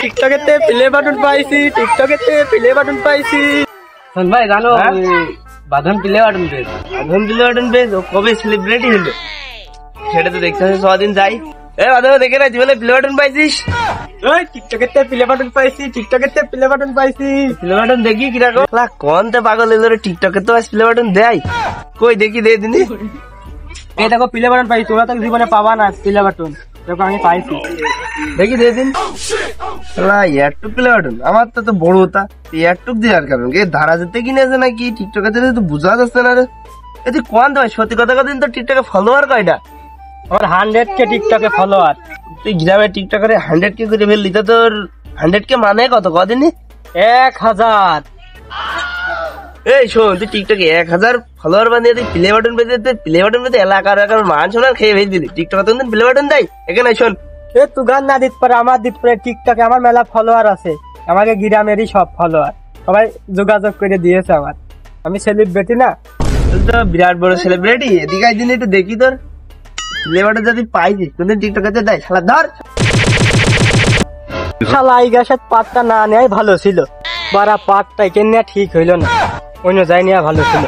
টিকটকেতে play button পাইছি, টিকটকেতে play button পাইছি। শোন ভাই জানো বাঁধন প্লে বাটন পেয়েছে। বাঁধন প্লে বাটন পেয়েছে? কবে সেলিব্রিটি হলো সেটা তো দেখতে হবে, ছদিন যাই। বাঁধন দেখে না জীবনে প্লে বাটন পাইছিস? টিকটকেতে প্লে বাটন পাইছি, টিকটকেতে প্লে বাটন পাইছি। প্লে বাটন দেখি কিরকম কোন তে পাগল এলো রে, টিকটকে তো প্লে বাটন দেয় কই দেখি, দে দিনি। এই দেখো প্লে বাটন পাইছি, তোমরা তো জীবনে পাবা না প্লে বাটন, দেখো আমি পাইছি, দেখি দে দিন। এয়ারটুক প্লে বাটন আমার তো বড় হতা, এয়ারটুক দেওয়ার কারণ ধারা যেতে কিনেছে নাকি টিকটকে তো বোঝা যাচ্ছে না রে। তুই কোন দেয় সত্যি কথা কদিন তো টিকটকে ফলোয়ার কয়টা? আমার 100K টিকটকে ফলোয়ার। তুই গ্রামে টিকটকে 100K করে ফেললি, তো তোর 100K মানে কত কদিনই? 1000। এই শোন, তুই টিকটকে 1000 ফলোয়ার বানিয়ে তুই প্লে বাটন পেতে, প্লে বাটন পেতে এলাকার মান শোনার খেয়ে ভেজ দিলি। টিকটকে তো প্লে বাটন দেয় এখানে। শোন তুই গান না দিতে পারে, আমার দিতে পারে। টিকটকে আমার মেলা ফলোয়ার আছে, আমাকে গ্রামেরই সব ফলোয়ার, সবাই যোগাযোগ করে দিয়েছে আমার। আমি সেলিব্রিটি না? তুই তো বিরাট বড় সেলিব্রিটি। এদিকে দিন একটু দেখি তোর প্লে বাটন যদি পাইছিস, তোদের টিকটকে দেয় শালা ধর। শালা এই গাছের পাটটা না নেয় ভালো ছিল, বারা পাটটা এখানে নেওয়া ঠিক হইলো না, অন্য যাই নেওয়া ভালো ছিল।